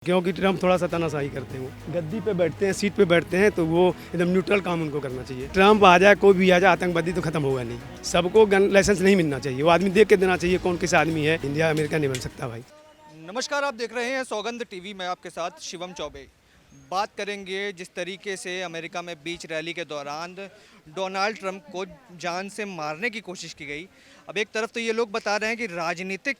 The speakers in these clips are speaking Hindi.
क्योंकि ट्रम्प थोड़ा सा तानाशाही करते हैं, वो गद्दी पे बैठते हैं, सीट पे बैठते हैं, तो वो एकदम न्यूट्रल काम उनको करना चाहिए। ट्रम्प आ जाए, कोई भी आ जाए, आतंकवादी तो खत्म होगा नहीं। सबको गन लाइसेंस नहीं मिलना चाहिए, वो आदमी देख के देना चाहिए कौन किस आदमी है। इंडिया अमेरिका नहीं बन सकता भाई। नमस्कार, आप देख रहे हैं सौगंध टीवी। मैं आपके साथ शिवम चौबे। बात करेंगे जिस तरीके से अमेरिका में बीच रैली के दौरान डोनाल्ड ट्रंप को जान से मारने की कोशिश की गई। अब एक तरफ तो ये लोग बता रहे हैं कि राजनीतिक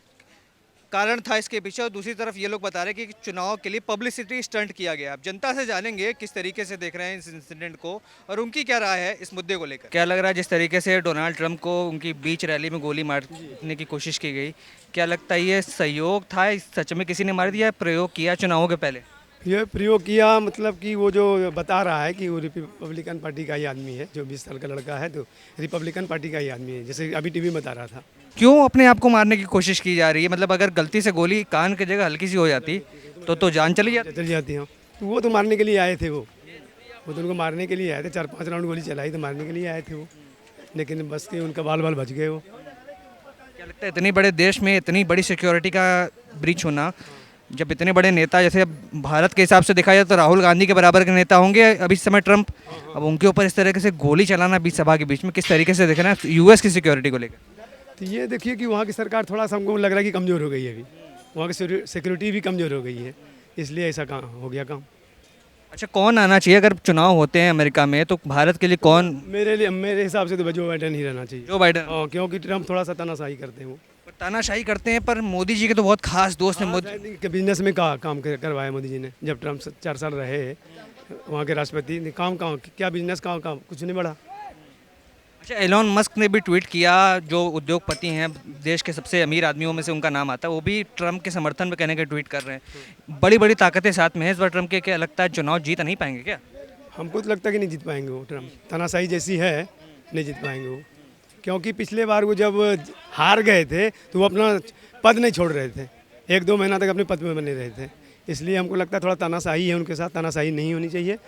कारण था इसके पीछे, और दूसरी तरफ ये लोग बता रहे हैं कि चुनाव के लिए पब्लिसिटी स्टंट किया गया। अब जनता से जानेंगे किस तरीके से देख रहे हैं इस इंसिडेंट को और उनकी क्या राय है इस मुद्दे को लेकर। क्या लग रहा है जिस तरीके से डोनाल्ड ट्रंप को उनकी बीच रैली में गोली मारने की कोशिश की गई, क्या लगता है ये सहयोग था, सच में किसी ने मार दिया, प्रयोग किया चुनावों के पहले? ये प्रयोग किया मतलब कि वो जो बता रहा है कि वो रिपब्लिकन पार्टी का ही आदमी है, जो 20 साल का लड़का है, तो रिपब्लिकन पार्टी का ही आदमी है, जैसे अभी टीवी में बता रहा था। क्यों अपने आप को मारने की कोशिश की जा रही है? मतलब अगर गलती से गोली कान की जगह हल्की सी हो जाती तो जान चली जाती। चली जाती हैं, तो वो तो मारने के लिए आए थे। वो तो उनको मारने के लिए आए थे, 4-5 राउंड गोली चलाई तो मारने के लिए आए थे वो, लेकिन बस के उनका बाल बाल बच गए वो। क्या लगता है इतने बड़े देश में इतनी बड़ी सिक्योरिटी का ब्रीच होना, जब इतने बड़े नेता, जैसे अब भारत के हिसाब से देखा जाए तो राहुल गांधी के बराबर के नेता होंगे अभी इस समय ट्रंप, अब उनके ऊपर इस तरीके से गोली चलाना बीच सभा के बीच में, किस तरीके से देखना है यूएस की सिक्योरिटी को लेकर? तो ये देखिए कि वहाँ की सरकार थोड़ा सा हमको लग रहा है कि कमज़ोर हो गई है। अभी वहाँ की सिक्योरिटी भी कमज़ोर हो गई है, इसलिए ऐसा काम हो गया काम। अच्छा, कौन आना चाहिए अगर चुनाव होते हैं अमेरिका में, तो भारत के लिए कौन? मेरे हिसाब से तो जो बाइडन ही रहना चाहिए। जो बाइडन? हाँ, क्योंकि ट्रम्प थोड़ा सा तानाशाही करते हैं वो। तानाशाही करते हैं, पर मोदी जी के तो बहुत खास दोस्त हैं। मोदी के बिजनेस में काम करवाया मोदी जी ने, जब ट्रम्प 4 साल रहे वहाँ के राष्ट्रपति ने। काम क्या बिजनेस काम कुछ नहीं बढ़ा। अच्छा, एलोन मस्क ने भी ट्वीट किया, जो उद्योगपति हैं, देश के सबसे अमीर आदमियों में से उनका नाम आता है, वो भी ट्रंप के समर्थन में कहने के ट्वीट कर रहे हैं। बड़ी बड़ी ताकतें साथ में हैं इस बार ट्रंप के। क्या लगता है चुनाव जीत नहीं पाएंगे क्या? हमको तो लगता है कि नहीं जीत पाएंगे वो। ट्रम्प तानाशाही जैसी है, नहीं जीत पाएंगे वो, क्योंकि पिछले बार वो जब हार गए थे तो वो अपना पद नहीं छोड़ रहे थे, 1-2 महीना तक अपने पद में बने रहे थे। इसलिए हमको लगता है थोड़ा तानाशाही है उनके साथ। तानाशाही नहीं होनी चाहिए।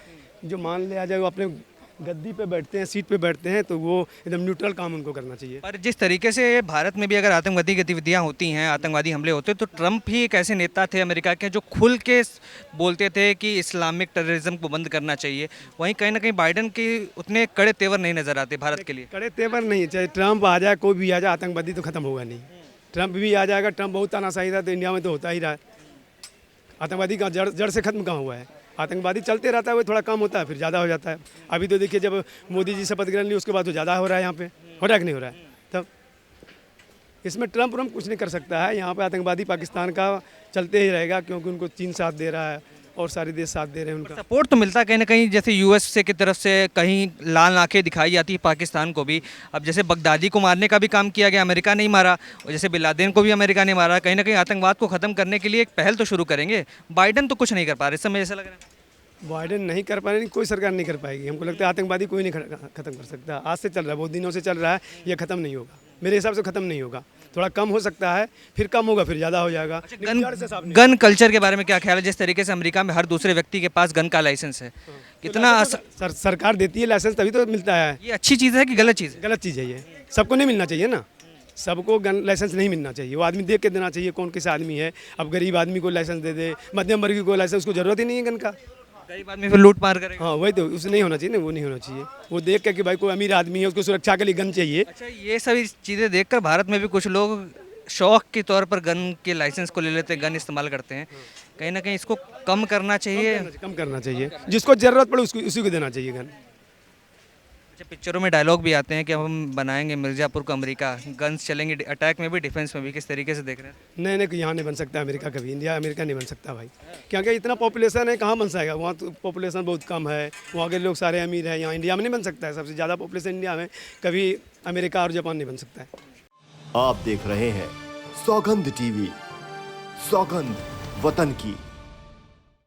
जो मान ले आ जाए, वो अपने गद्दी पे बैठते हैं, सीट पे बैठते हैं, तो वो एकदम न्यूट्रल काम उनको करना चाहिए। पर जिस तरीके से भारत में भी अगर आतंकवादी गतिविधियां होती हैं, आतंकवादी हमले होते हैं, तो ट्रंप ही एक ऐसे नेता थे अमेरिका के जो खुल के बोलते थे कि इस्लामिक टेररिज्म को बंद करना चाहिए। वहीं कहीं ना कहीं बाइडन के उतने कड़े तेवर नहीं नजर आते भारत के लिए। कड़े तेवर नहीं, चाहे ट्रम्प आ जाए, कोई भी आ जाए, आतंकवादी तो खत्म होगा नहीं। ट्रम्प भी आ जाएगा। ट्रम्प बहुत तानाशाही था, तो इंडिया में तो होता ही रहा है। आतंकवादी का जड़ से खत्म कहाँ हुआ है? आतंकवादी चलते रहता है, वो थोड़ा कम होता है, फिर ज़्यादा हो जाता है। अभी तो देखिए, जब मोदी जी शपथ ग्रहण ली उसके बाद तो ज़्यादा हो रहा है। यहाँ पे हो रहा है कि नहीं हो रहा है? तब इसमें ट्रम्प कुछ नहीं कर सकता है। यहाँ पे आतंकवादी पाकिस्तान का चलते ही रहेगा, क्योंकि उनको चीन साथ दे रहा है और सारे देश साथ दे रहे हैं उनका। सपोर्ट तो मिलता है कहीं ना कहीं, जैसे यूएस से की तरफ से कहीं लाल आंखें दिखाई जाती है पाकिस्तान को भी। अब जैसे बगदादी को मारने का भी काम किया गया, अमेरिका नहीं मारा, और जैसे बिन लादेन को भी अमेरिका ने मारा। कहीं ना कहीं आतंकवाद को खत्म करने के लिए एक पहल तो शुरू करेंगे। बाइडन तो कुछ नहीं कर पा रहे इस समय, ऐसा लग रहा है। बाइडन नहीं कर पा रहे, कोई सरकार नहीं कर पाएगी। हमको लगता है आतंकवादी कोई नहीं खत्म कर सकता। आज से चल रहा है, बहुत दिनों से चल रहा है, ये खत्म नहीं होगा। मेरे हिसाब से खत्म नहीं होगा। थोड़ा कम हो सकता है, फिर कम होगा, फिर ज़्यादा हो जाएगा। गन कल्चर के बारे में क्या ख्याल है? जिस तरीके से अमेरिका में हर दूसरे व्यक्ति के पास गन का लाइसेंस है, कितना सरकार देती है लाइसेंस, तभी तो मिलता है। ये अच्छी चीज़ है कि गलत चीज़ है? गलत चीज़ है ये। सबको नहीं मिलना चाहिए ना, सबको गन लाइसेंस नहीं मिलना चाहिए। वो आदमी देख के देना चाहिए कौन किस आदमी है। अब गरीब आदमी को लाइसेंस दे दे, मध्यम वर्गीय को लाइसेंस, उसको जरूरत ही नहीं है गन का। गरीब आदमी फिर लूट मार करेगा। हाँ, वही तो, उसे नहीं होना चाहिए ना, वो नहीं होना चाहिए। वो देख के कि भाई कोई अमीर आदमी है, उसको सुरक्षा के लिए गन चाहिए। अच्छा, ये सभी चीज़ें देखकर भारत में भी कुछ लोग शौक के तौर पर गन के लाइसेंस को ले लेते हैं, गन इस्तेमाल करते हैं। कहीं ना कहीं इसको कम करना चाहिए। कम करना चाहिए, जिसको जरूरत पड़े उसको, उसी को देना चाहिए गन। अच्छा, पिक्चरों में डायलॉग भी आते हैं कि हम बनाएंगे मिर्ज़ापुर को अमेरिका, गन्स चलेंगे अटैक में भी, डिफेंस में भी। किस तरीके से देख रहे हैं? नहीं, यहाँ नहीं बन सकता अमेरिका कभी। इंडिया अमेरिका नहीं बन सकता भाई, क्योंकि इतना पॉपुलेशन है, कहाँ बन जाएगा? वहाँ तो पॉपुलेशन बहुत कम है, वहाँ के लोग सारे अमीर हैं। यहाँ इंडिया में नहीं बन सकता है, सबसे ज़्यादा पॉपुलेशन इंडिया में। कभी अमेरिका और जापान नहीं बन सकता है। आप देख रहे हैं सौगंध टीवी, सौगंध वतन की।